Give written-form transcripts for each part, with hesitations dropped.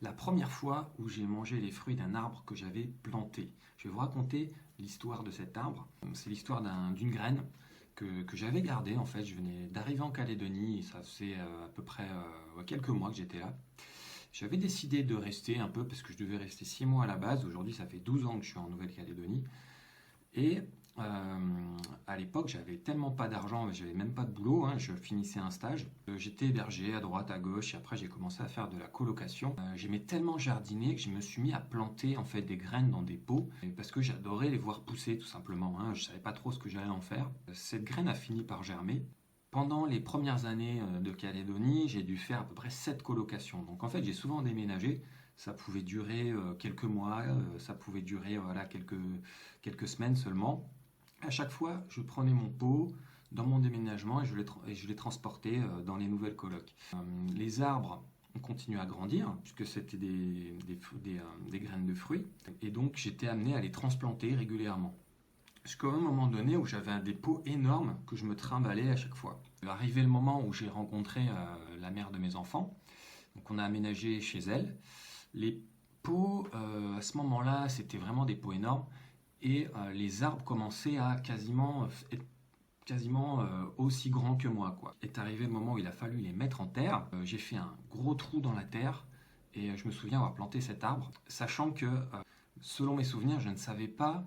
la première fois où j'ai mangé les fruits d'un arbre que j'avais planté. Je vais vous raconter l'histoire de cet arbre. C'est l'histoire d'une graine que j'avais gardée en fait. Je venais d'arriver en Calédonie et ça faisait à peu près quelques mois que j'étais là. J'avais décidé de rester un peu parce que je devais rester 6 mois à la base. Aujourd'hui, ça fait 12 ans que je suis en Nouvelle-Calédonie. Et à l'époque, j'avais tellement pas d'argent, j'avais même pas de boulot, hein, je finissais un stage. J'étais hébergé à droite, à gauche, et après j'ai commencé à faire de la colocation. J'aimais tellement jardiner que je me suis mis à planter en fait des graines dans des pots, parce que j'adorais les voir pousser tout simplement. Hein, je savais pas trop ce que j'allais en faire. Cette graine a fini par germer. Pendant les premières années de Calédonie, j'ai dû faire à peu près 7 colocations. Donc en fait, j'ai souvent déménagé. Ça pouvait durer quelques mois, ça pouvait durer voilà, quelques semaines seulement. À chaque fois, je prenais mon pot dans mon déménagement et je les transportais dans les nouvelles colocs. Les arbres ont continué à grandir, puisque c'était des graines de fruits, et donc j'étais amené à les transplanter régulièrement. Jusqu'à un moment donné où j'avais un dépôt énorme que je me trimballais à chaque fois. Arrivé le moment où j'ai rencontré la mère de mes enfants, donc on a aménagé chez elle. Les pots, à ce moment-là, c'était vraiment des pots énormes et les arbres commençaient à être quasiment aussi grands que moi, quoi. Est arrivé le moment où il a fallu les mettre en terre. J'ai fait un gros trou dans la terre et je me souviens avoir planté cet arbre, sachant que, selon mes souvenirs, je ne savais pas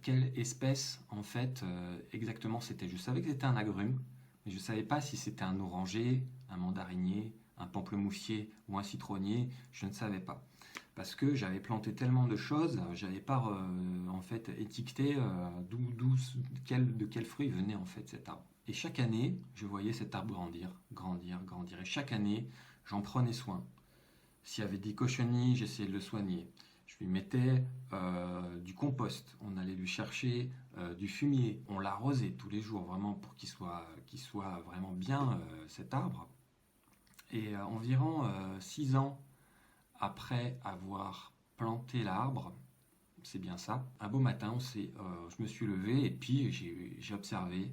quelle espèce en fait exactement c'était. Je savais que c'était un agrume, mais je ne savais pas si c'était un oranger, un mandarinier, un pamplemoussier ou un citronnier. Je ne savais pas. Parce que j'avais planté tellement de choses, j'avais pas en fait étiqueté de quel fruit venait en fait cet arbre. Et chaque année, je voyais cet arbre grandir, grandir, grandir. Et chaque année, j'en prenais soin. S'il y avait des cochonniers, j'essayais de le soigner. Je lui mettais du compost, on allait lui chercher du fumier, on l'arrosait tous les jours vraiment pour qu'il soit vraiment bien cet arbre. Et environ 6 ans après avoir planté l'arbre, c'est bien ça, un beau matin, je me suis levé et puis j'ai observé,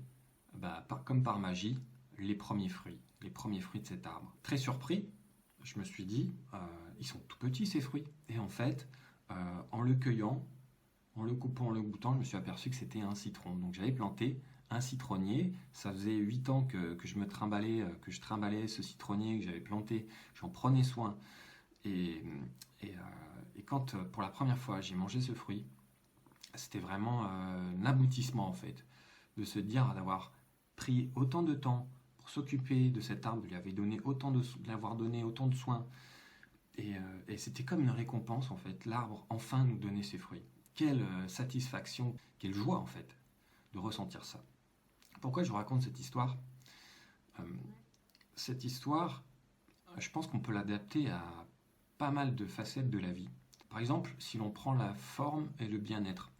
comme par magie, les premiers fruits de cet arbre. Très surpris, je me suis dit, ils sont tout petits ces fruits. Et en fait, en le cueillant, en le coupant, en le goûtant, je me suis aperçu que c'était un citron. Donc j'avais planté un citronnier. Ça faisait 8 ans que je trimballais ce citronnier que j'avais planté. J'en prenais soin. Et, et quand pour la première fois j'ai mangé ce fruit, c'était vraiment un aboutissement en fait. De se dire d'avoir pris autant de temps pour s'occuper de cet arbre, de lui avoir donné autant de soins. Et c'était comme une récompense en fait. L'arbre enfin nous donnait ses fruits. Quelle satisfaction, quelle joie en fait de ressentir ça. Pourquoi je vous raconte cette histoire Cette histoire, je pense qu'on peut l'adapter à pas mal de facettes de la vie. Par exemple, si l'on prend la forme et le bien-être.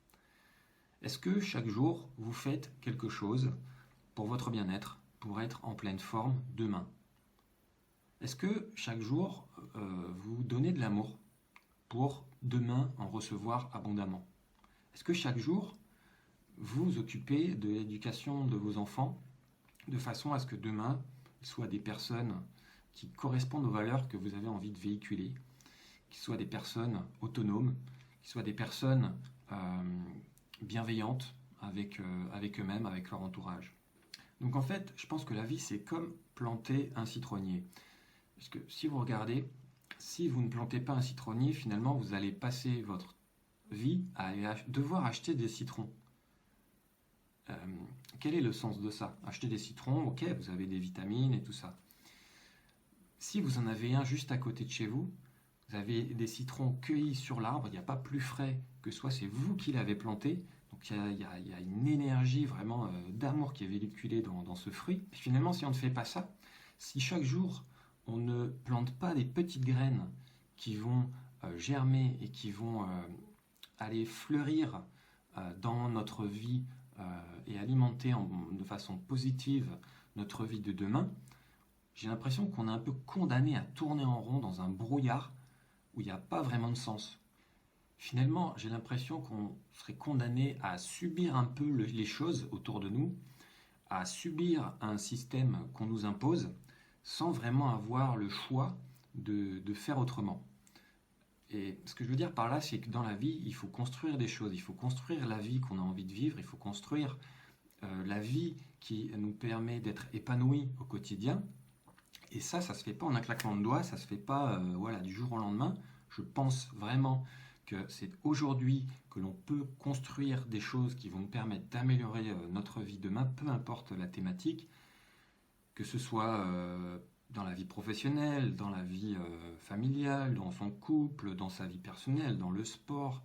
Est-ce que chaque jour, vous faites quelque chose pour votre bien-être, pour être en pleine forme demain? Est-ce que chaque jour, vous donnez de l'amour pour demain en recevoir abondamment? Est-ce que chaque jour, vous vous occupez de l'éducation de vos enfants de façon à ce que demain, ils soient des personnes qui correspondent aux valeurs que vous avez envie de véhiculer, qu'ils soient des personnes autonomes, qu'ils soient des personnes bienveillantes avec eux-mêmes, avec leur entourage. Donc en fait, je pense que la vie, c'est comme planter un citronnier. Parce que si vous regardez, si vous ne plantez pas un citronnier, finalement, vous allez passer votre vie à devoir acheter des citrons. Quel est le sens de ça? Acheter des citrons, ok, vous avez des vitamines et tout ça. Si vous en avez un juste à côté de chez vous, vous avez des citrons cueillis sur l'arbre, il n'y a pas plus frais que soit c'est vous qui l'avez planté. Donc il y a une énergie vraiment d'amour qui est véhiculée dans ce fruit. Et finalement, si on ne fait pas ça, si chaque jour on ne plante pas des petites graines qui vont germer et qui vont aller fleurir dans notre vie et alimenter de façon positive notre vie de demain, j'ai l'impression qu'on est un peu condamné à tourner en rond dans un brouillard où il n'y a pas vraiment de sens. Finalement, j'ai l'impression qu'on serait condamné à subir un peu les choses autour de nous, à subir un système qu'on nous impose, sans vraiment avoir le choix de faire autrement. Et ce que je veux dire par là, c'est que dans la vie, il faut construire des choses, il faut construire la vie qu'on a envie de vivre, il faut construire la vie qui nous permet d'être épanouis au quotidien. Et ça se fait pas en un claquement de doigts, ça se fait pas voilà, du jour au lendemain. Je pense vraiment que c'est aujourd'hui que l'on peut construire des choses qui vont nous permettre d'améliorer notre vie demain, peu importe la thématique, que ce soit dans la vie professionnelle, dans la vie familiale, dans son couple, dans sa vie personnelle, dans le sport,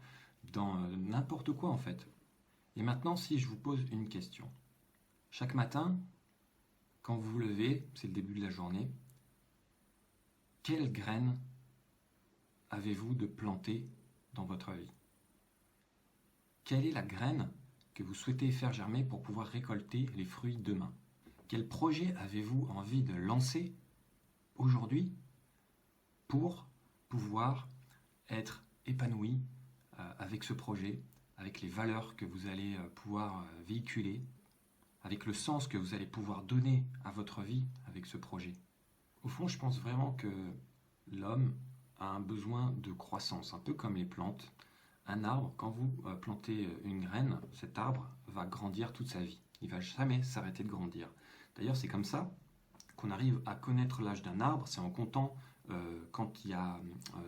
dans n'importe quoi en fait. Et maintenant, si je vous pose une question. Chaque matin, quand vous vous levez, c'est le début de la journée, quelle graine avez-vous de planter dans votre vie? Quelle est la graine que vous souhaitez faire germer pour pouvoir récolter les fruits demain? Quel projet avez-vous envie de lancer aujourd'hui pour pouvoir être épanoui avec ce projet, avec les valeurs que vous allez pouvoir véhiculer, avec le sens que vous allez pouvoir donner à votre vie avec ce projet? Au fond, je pense vraiment que l'homme a un besoin de croissance, un peu comme les plantes. Un arbre, quand vous plantez une graine, cet arbre va grandir toute sa vie. Il ne va jamais s'arrêter de grandir. D'ailleurs, c'est comme ça qu'on arrive à connaître l'âge d'un arbre, c'est en comptant quand il y a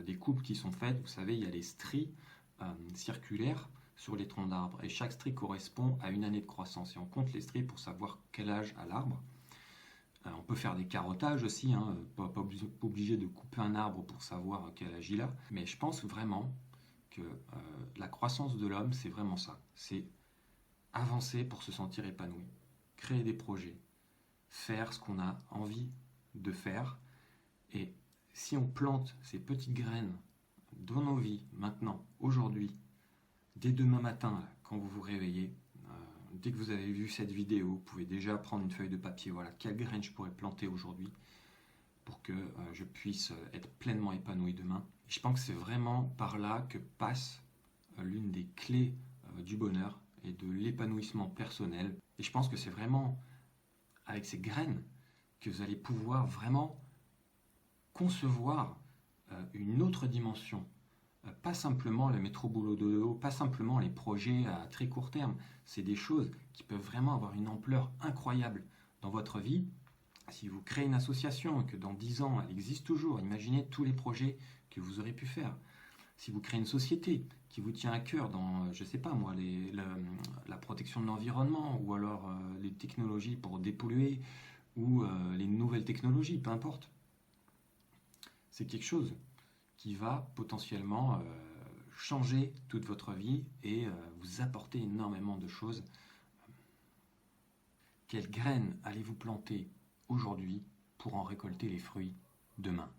des coupes qui sont faites. Vous savez, il y a des stries circulaires sur les troncs d'arbres, et chaque strie correspond à une année de croissance. Et on compte les stries pour savoir quel âge a l'arbre. On peut faire des carottages aussi, hein, pas obligé de couper un arbre pour savoir quel âge il a, mais je pense vraiment que la croissance de l'homme, c'est vraiment ça. C'est avancer pour se sentir épanoui, créer des projets, faire ce qu'on a envie de faire. Et si on plante ces petites graines dans nos vies, maintenant, aujourd'hui, dès demain matin, quand vous vous réveillez, dès que vous avez vu cette vidéo, vous pouvez déjà prendre une feuille de papier. Voilà, quelle graine je pourrais planter aujourd'hui pour que je puisse être pleinement épanoui demain. Et je pense que c'est vraiment par là que passe l'une des clés du bonheur et de l'épanouissement personnel. Et je pense que c'est vraiment avec ces graines que vous allez pouvoir vraiment concevoir une autre dimension. Pas simplement le métro boulot dodo, pas simplement les projets à très court terme. C'est des choses qui peuvent vraiment avoir une ampleur incroyable dans votre vie. Si vous créez une association et que dans 10 ans elle existe toujours, imaginez tous les projets que vous aurez pu faire. Si vous créez une société qui vous tient à cœur dans, je sais pas moi, la protection de l'environnement, ou alors les technologies pour dépolluer, ou les nouvelles technologies, peu importe. C'est quelque chose qui va potentiellement changer toute votre vie et vous apporter énormément de choses. Quelles graines allez-vous planter aujourd'hui pour en récolter les fruits demain?